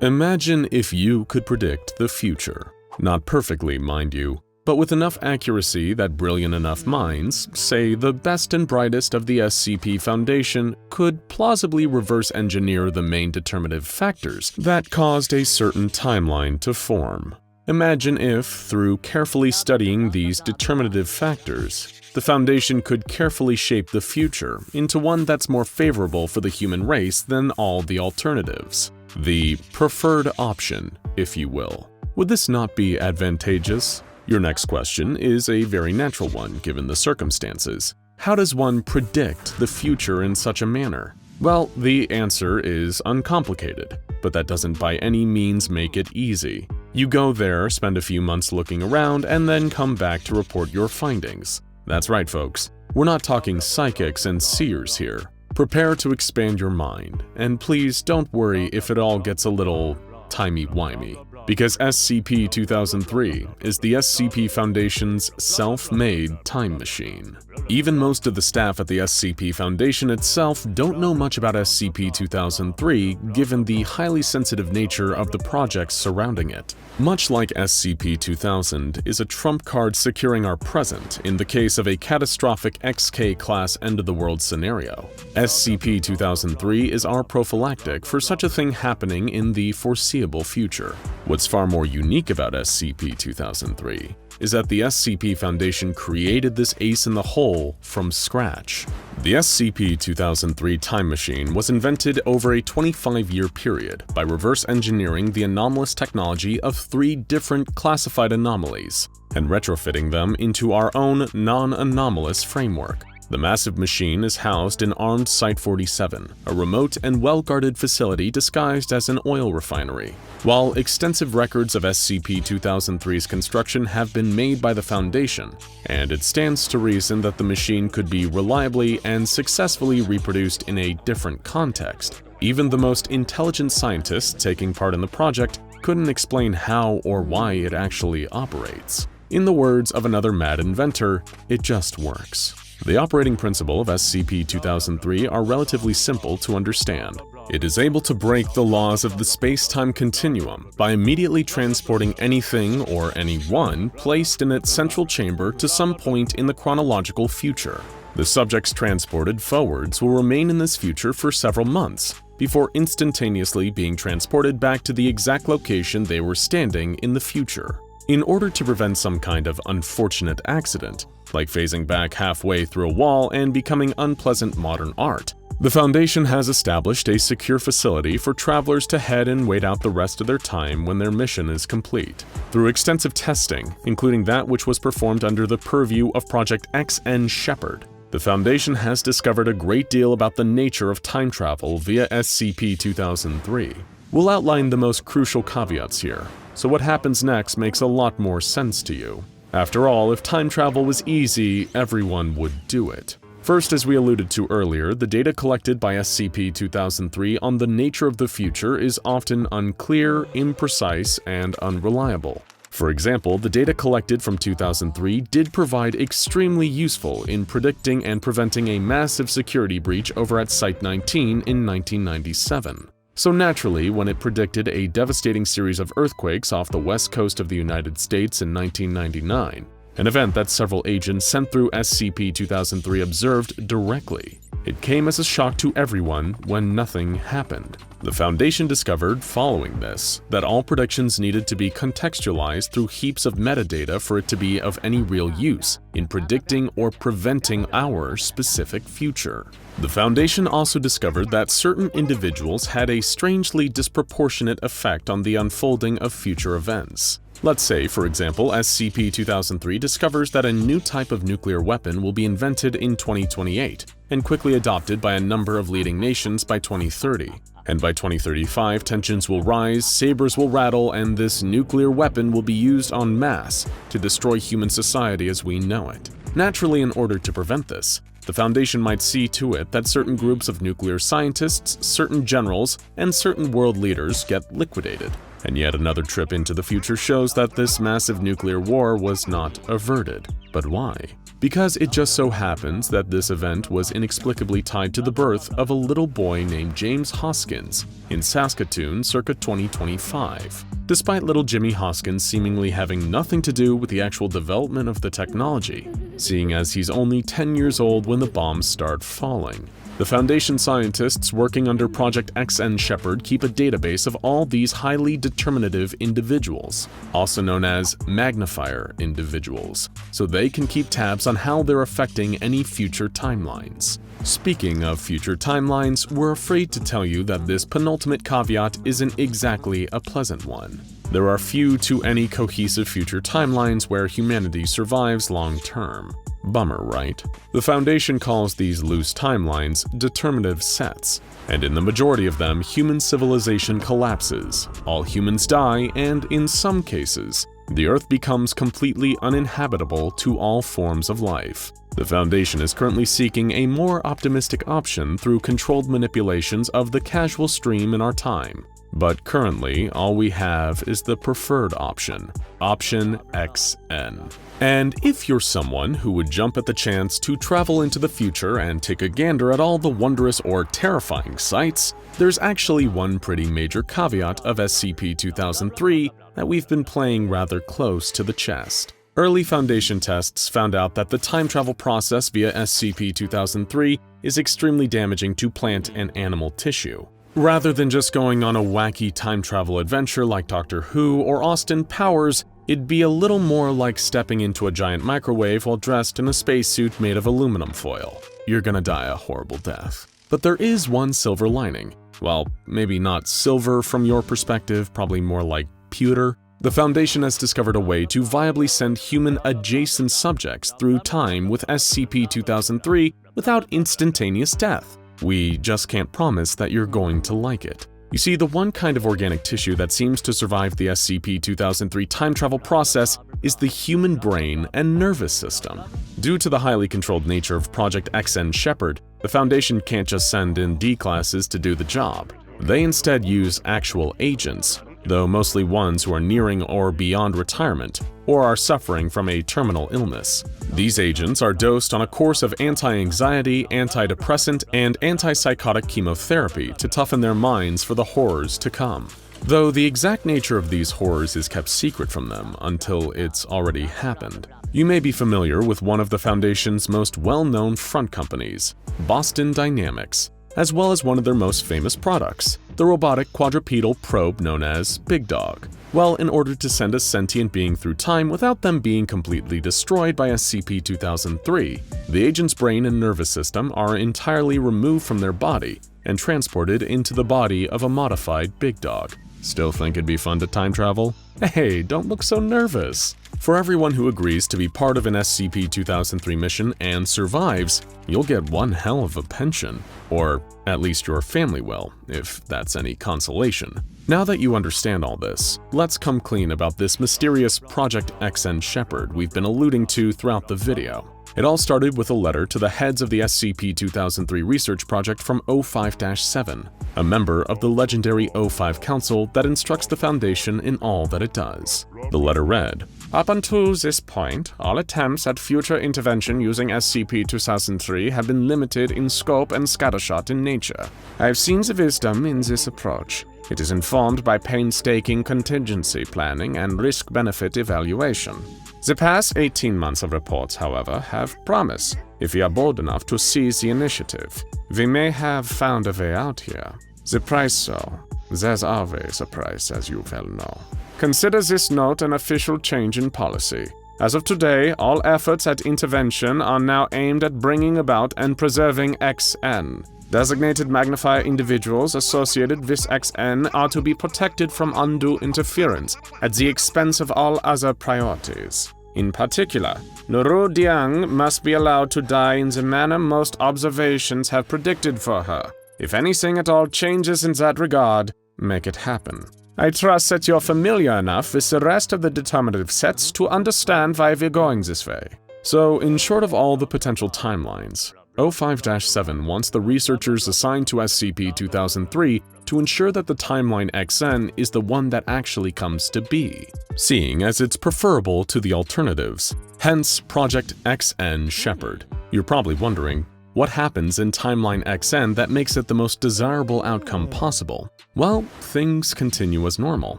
Imagine if you could predict the future. Not perfectly, mind you, but with enough accuracy that brilliant enough minds, say the best and brightest of the SCP Foundation, could plausibly reverse engineer the main determinative factors that caused a certain timeline to form. Imagine if, through carefully studying these determinative factors, the Foundation could carefully shape the future into one that's more favorable for the human race than all the alternatives. The preferred option, if you will. Would this not be advantageous? Your next question is a very natural one given the circumstances. How does one predict the future in such a manner? Well, the answer is uncomplicated, but that doesn't by any means make it easy. You go there, spend a few months looking around, and then come back to report your findings. That's right, folks. We're not talking psychics and seers here. Prepare to expand your mind, and please don't worry if it all gets a little timey-wimey, because SCP-2003 is the SCP Foundation's self-made time machine. Even most of the staff at the SCP Foundation itself don't know much about SCP-2003 given the highly sensitive nature of the projects surrounding it. Much like SCP-2000 is a trump card securing our present in the case of a catastrophic XK-class end-of-the-world scenario, SCP-2003 is our prophylactic for such a thing happening in the foreseeable future. What's far more unique about SCP-2003 is that the SCP Foundation created this ace in the hole from scratch. The SCP-2003 time machine was invented over a 25-year period by reverse engineering the anomalous technology of 3 different classified anomalies and retrofitting them into our own non-anomalous framework. The massive machine is housed in Armed Site-47, a remote and well-guarded facility disguised as an oil refinery. While extensive records of SCP-2003's construction have been made by the Foundation, and it stands to reason that the machine could be reliably and successfully reproduced in a different context, even the most intelligent scientists taking part in the project couldn't explain how or why it actually operates. In the words of another mad inventor, it just works. The operating principle of SCP-2003 are relatively simple to understand. It is able to break the laws of the space-time continuum by immediately transporting anything or anyone placed in its central chamber to some point in the chronological future. The subjects transported forwards will remain in this future for several months, before instantaneously being transported back to the exact location they were standing in the future. In order to prevent some kind of unfortunate accident, like phasing back halfway through a wall and becoming unpleasant modern art, the Foundation has established a secure facility for travelers to head and wait out the rest of their time when their mission is complete. Through extensive testing, including that which was performed under the purview of Project XN Shepherd, the Foundation has discovered a great deal about the nature of time travel via SCP-2003. We'll outline the most crucial caveats here, so what happens next makes a lot more sense to you. After all, if time travel was easy, everyone would do it. First, as we alluded to earlier, the data collected by SCP-2003 on the nature of the future is often unclear, imprecise, and unreliable. For example, the data collected from 2003 did provide extremely useful in predicting and preventing a massive security breach over at Site-19 in 1997. So naturally, when it predicted a devastating series of earthquakes off the west coast of the United States in 1999, an event that several agents sent through SCP-2003 observed directly, it came as a shock to everyone when nothing happened. The Foundation discovered, following this, that all predictions needed to be contextualized through heaps of metadata for it to be of any real use in predicting or preventing our specific future. The Foundation also discovered that certain individuals had a strangely disproportionate effect on the unfolding of future events. Let's say, for example, SCP-2003 discovers that a new type of nuclear weapon will be invented in 2028 and quickly adopted by a number of leading nations by 2030. And by 2035, tensions will rise, sabers will rattle, and this nuclear weapon will be used en masse to destroy human society as we know it. Naturally, in order to prevent this, the Foundation might see to it that certain groups of nuclear scientists, certain generals, and certain world leaders get liquidated. And yet another trip into the future shows that this massive nuclear war was not averted. But why? Because it just so happens that this event was inexplicably tied to the birth of a little boy named James Hoskins in Saskatoon circa 2025. Despite little Jimmy Hoskins seemingly having nothing to do with the actual development of the technology, seeing as he's only 10 years old when the bombs start falling. The Foundation scientists working under Project XN Shepherd keep a database of all these highly determinative individuals, also known as magnifier individuals, so they can keep tabs on how they're affecting any future timelines. Speaking of future timelines, we're afraid to tell you that this penultimate caveat isn't exactly a pleasant one. There are few to any cohesive future timelines where humanity survives long term. Bummer, right? The Foundation calls these loose timelines determinative sets, and in the majority of them, human civilization collapses, all humans die, and in some cases, the Earth becomes completely uninhabitable to all forms of life. The Foundation is currently seeking a more optimistic option through controlled manipulations of the casual stream in our time. But currently, all we have is the preferred option, Option XN. And if you're someone who would jump at the chance to travel into the future and take a gander at all the wondrous or terrifying sights, there's actually one pretty major caveat of SCP-2003 that we've been playing rather close to the chest. Early Foundation tests found out that the time travel process via SCP-2003 is extremely damaging to plant and animal tissue. Rather than just going on a wacky time travel adventure like Doctor Who or Austin Powers, it'd be a little more like stepping into a giant microwave while dressed in a spacesuit made of aluminum foil. You're gonna die a horrible death. But there is one silver lining. Well, maybe not silver from your perspective, probably more like pewter. The Foundation has discovered a way to viably send human-adjacent subjects through time with SCP-2003 without instantaneous death. We just can't promise that you're going to like it. You see, the one kind of organic tissue that seems to survive the SCP-2003 time travel process is the human brain and nervous system. Due to the highly controlled nature of Project XN Shepherd, the Foundation can't just send in D-classes to do the job. They instead use actual agents, though mostly ones who are nearing or beyond retirement, or are suffering from a terminal illness. These agents are dosed on a course of anti-anxiety, antidepressant, and antipsychotic chemotherapy to toughen their minds for the horrors to come. Though the exact nature of these horrors is kept secret from them until it's already happened. You may be familiar with one of the Foundation's most well-known front companies, Boston Dynamics, as well as one of their most famous products, the robotic quadrupedal probe known as Big Dog. Well, in order to send a sentient being through time without them being completely destroyed by SCP-2003, the agent's brain and nervous system are entirely removed from their body and transported into the body of a modified Big Dog. Still think it'd be fun to time travel? Hey, don't look so nervous! For everyone who agrees to be part of an SCP-2003 mission and survives, you'll get one hell of a pension. Or at least your family will, if that's any consolation. Now that you understand all this, let's come clean about this mysterious Project XN Shepherd we've been alluding to throughout the video. It all started with a letter to the heads of the SCP-2003 research project from O5-7, a member of the legendary O5 Council that instructs the Foundation in all that it does. The letter read, "Up until this point, all attempts at future intervention using SCP-2003 have been limited in scope and scattershot in nature. I have seen the wisdom in this approach. It is informed by painstaking contingency planning and risk-benefit evaluation. The past 18 months of reports, however, have promise. If we are bold enough to seize the initiative, we may have found a way out here. The price, though, there's always a price, as you well know. Consider this note an official change in policy. As of today, all efforts at intervention are now aimed at bringing about and preserving XN. Designated magnifier individuals associated with XN are to be protected from undue interference at the expense of all other priorities. In particular, Nuru Diang must be allowed to die in the manner most observations have predicted for her. If anything at all changes in that regard, make it happen. I trust that you're familiar enough with the rest of the determinative sets to understand why we're going this way." So, in short of all the potential timelines, O5-7 wants the researchers assigned to SCP-2003 to ensure that the timeline XN is the one that actually comes to be, seeing as it's preferable to the alternatives, hence Project XN Shepherd. You're probably wondering, what happens in Timeline XN that makes it the most desirable outcome possible? Well, things continue as normal.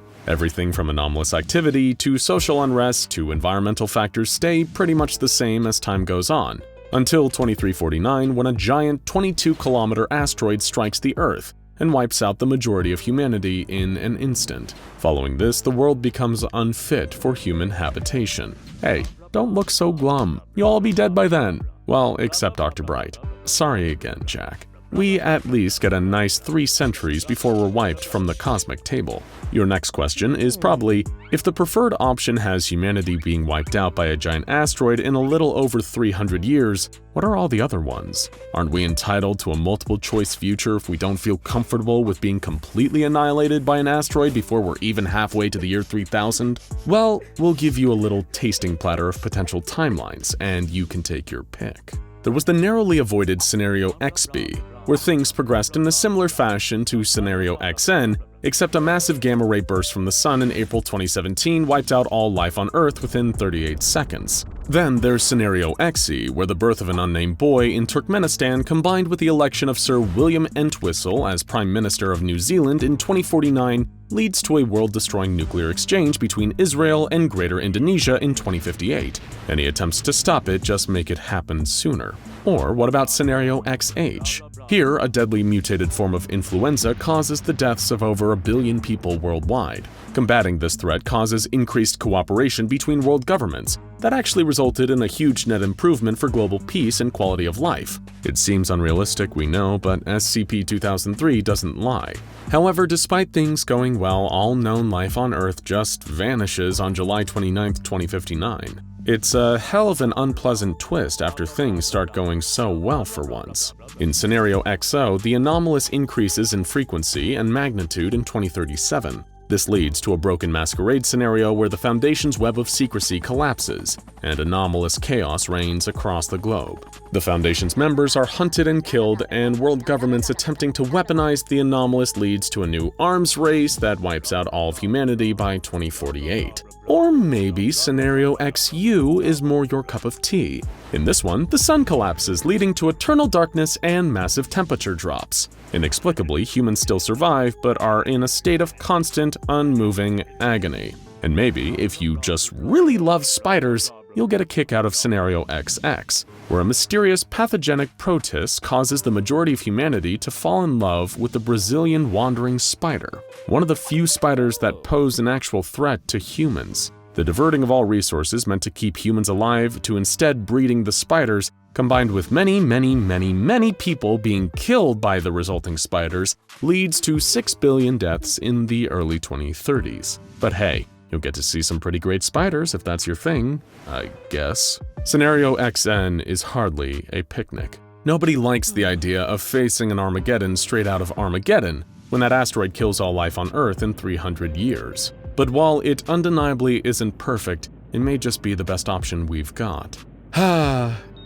Everything from anomalous activity to social unrest to environmental factors stay pretty much the same as time goes on, until 2349 when a giant 22-kilometer asteroid strikes the Earth and wipes out the majority of humanity in an instant. Following this, the world becomes unfit for human habitation. Hey, don't look so glum. You'll all be dead by then. Well, except Dr. Bright. Sorry again, Jack. We at least get a nice 3 centuries before we're wiped from the cosmic table. Your next question is probably, if the preferred option has humanity being wiped out by a giant asteroid in a little over 300 years, what are all the other ones? Aren't we entitled to a multiple-choice future if we don't feel comfortable with being completely annihilated by an asteroid before we're even halfway to the year 3000? Well, we'll give you a little tasting platter of potential timelines, and you can take your pick. There was the narrowly avoided Scenario XB, where things progressed in a similar fashion to Scenario XN, except a massive gamma-ray burst from the sun in April 2017 wiped out all life on Earth within 38 seconds. Then there's Scenario XE, where the birth of an unnamed boy in Turkmenistan combined with the election of Sir William Entwistle as Prime Minister of New Zealand in 2049 leads to a world-destroying nuclear exchange between Israel and Greater Indonesia in 2058. Any attempts to stop it just make it happen sooner. Or what about Scenario XH? Here, a deadly mutated form of influenza causes the deaths of over 1 billion people worldwide. Combating this threat causes increased cooperation between world governments that actually resulted in a huge net improvement for global peace and quality of life. It seems unrealistic, we know, but SCP-2003 doesn't lie. However, despite things going well, all known life on Earth just vanishes on July 29, 2059. It's a hell of an unpleasant twist after things start going so well for once. In Scenario XO, the anomalous increases in frequency and magnitude in 2037. This leads to a broken masquerade scenario where the Foundation's web of secrecy collapses, and anomalous chaos reigns across the globe. The Foundation's members are hunted and killed, and world governments attempting to weaponize the anomalous leads to a new arms race that wipes out all of humanity by 2048. Or maybe Scenario XU is more your cup of tea. In this one, the sun collapses, leading to eternal darkness and massive temperature drops. Inexplicably, humans still survive, but are in a state of constant, unmoving agony. And maybe, if you just really love spiders, you'll get a kick out of Scenario XX, where a mysterious pathogenic protist causes the majority of humanity to fall in love with the Brazilian wandering spider, one of the few spiders that pose an actual threat to humans. The diverting of all resources meant to keep humans alive to instead breeding the spiders, combined with many people being killed by the resulting spiders, leads to 6 billion deaths in the early 2030s. But hey, you'll get to see some pretty great spiders if that's your thing, I guess. Scenario XN is hardly a picnic. Nobody likes the idea of facing an Armageddon straight out of Armageddon when that asteroid kills all life on Earth in 300 years. But while it undeniably isn't perfect, it may just be the best option we've got.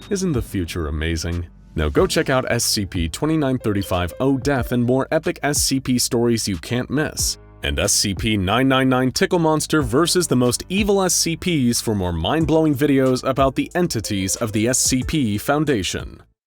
Isn't the future amazing? Now go check out SCP-2935 O Death and more epic SCP stories you can't miss. And SCP-999 Tickle Monster versus the most evil SCPs for more mind-blowing videos about the entities of the SCP Foundation.